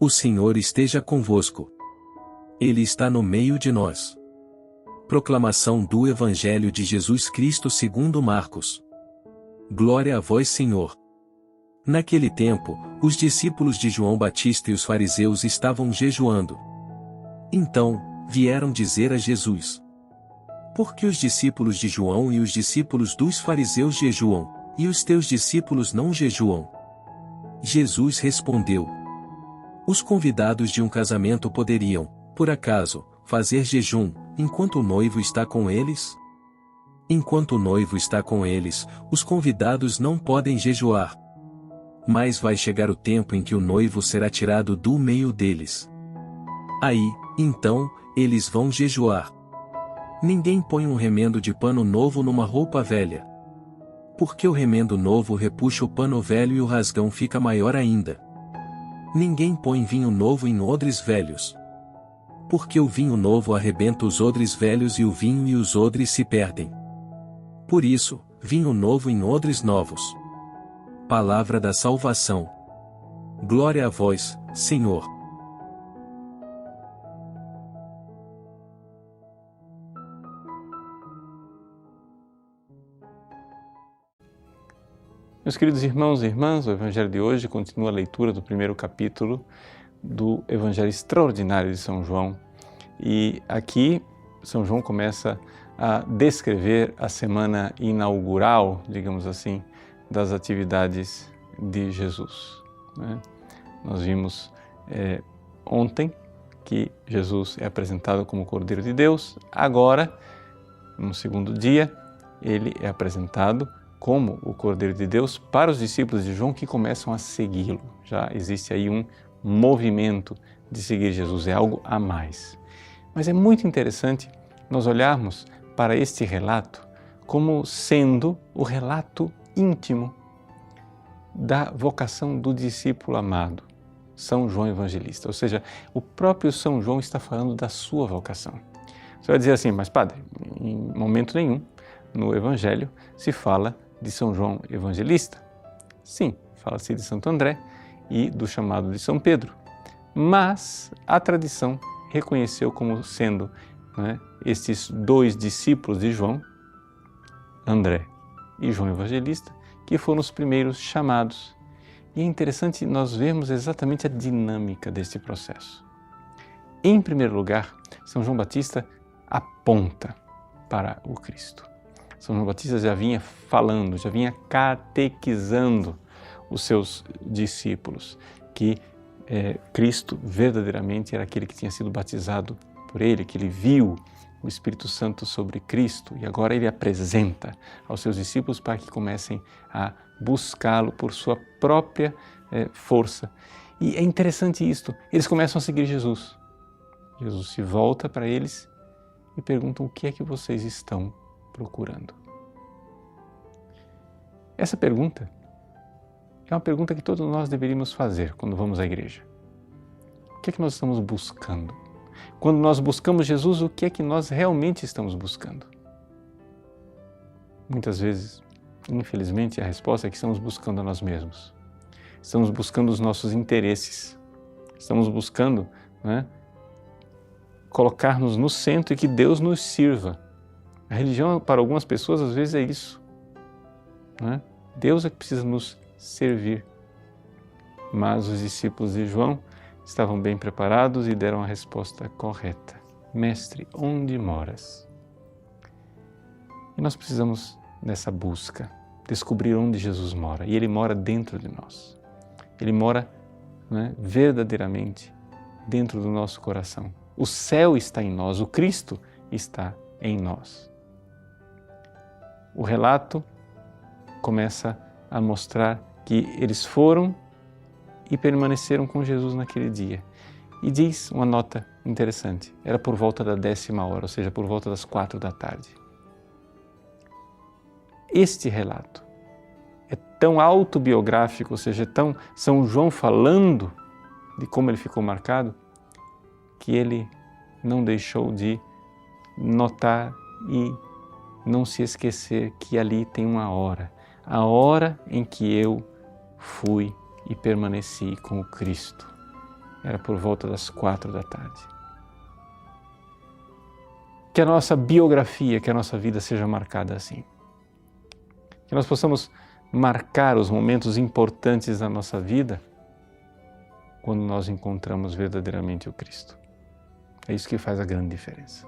O Senhor esteja convosco. Ele está no meio de nós. Proclamação do Evangelho de Jesus Cristo segundo Marcos. Glória a vós, Senhor. Naquele tempo, os discípulos de João Batista e os fariseus estavam jejuando. Então, vieram dizer a Jesus: por que os discípulos de João e os discípulos dos fariseus jejuam, e os teus discípulos não jejuam? Jesus respondeu: os convidados de um casamento poderiam, por acaso, fazer jejum, enquanto o noivo está com eles? Enquanto o noivo está com eles, os convidados não podem jejuar. Mas vai chegar o tempo em que o noivo será tirado do meio deles. Aí, então, eles vão jejuar. Ninguém põe um remendo de pano novo numa roupa velha. Porque o remendo novo repuxa o pano velho e o rasgão fica maior ainda. Ninguém põe vinho novo em odres velhos. Porque o vinho novo arrebenta os odres velhos e o vinho e os odres se perdem. Por isso, vinho novo em odres novos. Palavra da salvação. Glória a vós, Senhor. Meus queridos irmãos e irmãs, o Evangelho de hoje continua a leitura do primeiro capítulo do Evangelho Extraordinário de São João. E aqui, São João começa a descrever a semana inaugural, digamos assim, das atividades de Jesus, né? Nós vimos ontem que Jesus é apresentado como Cordeiro de Deus. Agora, no segundo dia, ele é apresentado como o Cordeiro de Deus para os discípulos de João que começam a segui-lo. Já existe aí um movimento de seguir Jesus, é algo a mais. Mas é muito interessante nós olharmos para este relato como sendo o relato íntimo da vocação do discípulo amado, São João Evangelista. Ou seja, o próprio São João está falando da sua vocação. Você vai dizer assim, mas padre, em momento nenhum no Evangelho se fala de São João Evangelista. Sim, fala-se de Santo André e do chamado de São Pedro. Mas a tradição reconheceu como sendo, né, estes dois discípulos de João, André e João Evangelista, que foram os primeiros chamados. E é interessante nós vermos exatamente a dinâmica deste processo. Em primeiro lugar, São João Batista aponta para o Cristo. São João Batista já vinha falando, já vinha catequizando os seus discípulos, que Cristo verdadeiramente era aquele que tinha sido batizado por ele, que ele viu o Espírito Santo sobre Cristo e agora ele apresenta aos seus discípulos para que comecem a buscá-lo por sua própria força. E é interessante isto, eles começam a seguir Jesus. Jesus se volta para eles e pergunta: o que é que vocês estão procurando? Essa pergunta é uma pergunta que todos nós deveríamos fazer quando vamos à igreja. O que é que nós estamos buscando? Quando nós buscamos Jesus, o que é que nós realmente estamos buscando? Muitas vezes, infelizmente, a resposta é que estamos buscando a nós mesmos. Estamos buscando os nossos interesses. Estamos buscando, né, colocar-nos no centro e que Deus nos sirva. A religião, para algumas pessoas, às vezes é isso, né? Deus é que precisa nos servir. Mas os discípulos de João estavam bem preparados e deram a resposta correta. Mestre, onde moras? E nós precisamos, nessa busca, descobrir onde Jesus mora. E Ele mora dentro de nós. Ele mora, né, verdadeiramente dentro do nosso coração. O céu está em nós, o Cristo está em nós. O relato começa a mostrar que eles foram e permaneceram com Jesus naquele dia. E diz uma nota interessante, era por volta da 10ª hora, ou seja, por volta das 4 da tarde. Este relato é tão autobiográfico, ou seja, é tão São João falando de como ele ficou marcado, que ele não deixou de notar e não se esquecer que ali tem uma hora, a hora em que eu fui e permaneci com o Cristo. Era por volta das 4 da tarde. Que a nossa biografia, que a nossa vida seja marcada assim. Que nós possamos marcar os momentos importantes da nossa vida quando nós encontramos verdadeiramente o Cristo. É isso que faz a grande diferença.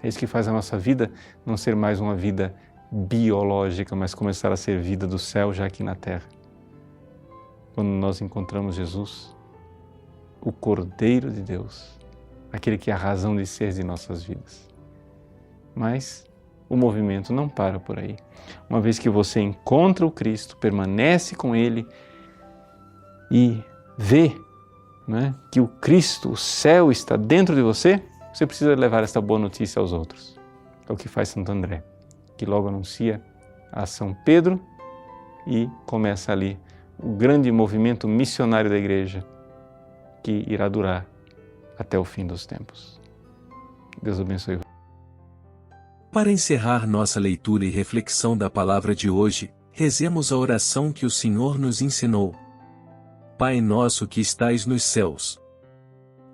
É isso que faz a nossa vida não ser mais uma vida biológica, mas começar a ser vida do céu já aqui na terra. Quando nós encontramos Jesus, o Cordeiro de Deus, aquele que é a razão de ser de nossas vidas. Mas o movimento não para por aí. Uma vez que você encontra o Cristo, permanece com Ele e vê, né, que o Cristo, o céu está dentro de você, você precisa levar esta boa notícia aos outros. É o que faz Santo André, que logo anuncia a São Pedro e começa ali o grande movimento missionário da Igreja, que irá durar até o fim dos tempos. Deus abençoe. Para encerrar nossa leitura e reflexão da palavra de hoje, rezemos a oração que o Senhor nos ensinou. Pai nosso que estais nos céus,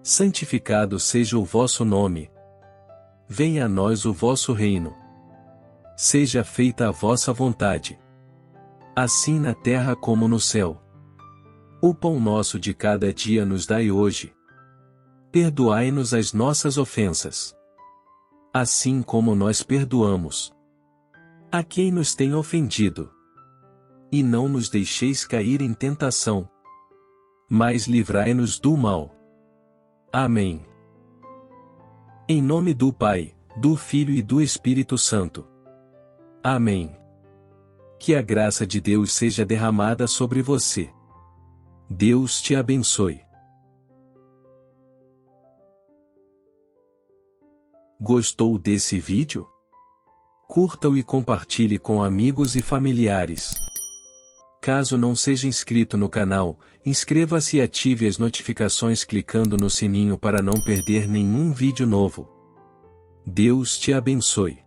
santificado seja o vosso nome. Venha a nós o vosso reino. Seja feita a vossa vontade, assim na terra como no céu. O pão nosso de cada dia nos dai hoje. Perdoai-nos as nossas ofensas, assim como nós perdoamos a quem nos tem ofendido. E não nos deixeis cair em tentação, mas livrai-nos do mal. Amém. Em nome do Pai, do Filho e do Espírito Santo. Amém. Que a graça de Deus seja derramada sobre você. Deus te abençoe. Gostou desse vídeo? Curta-o e compartilhe com amigos e familiares. Caso não seja inscrito no canal, inscreva-se e ative as notificações clicando no sininho para não perder nenhum vídeo novo. Deus te abençoe.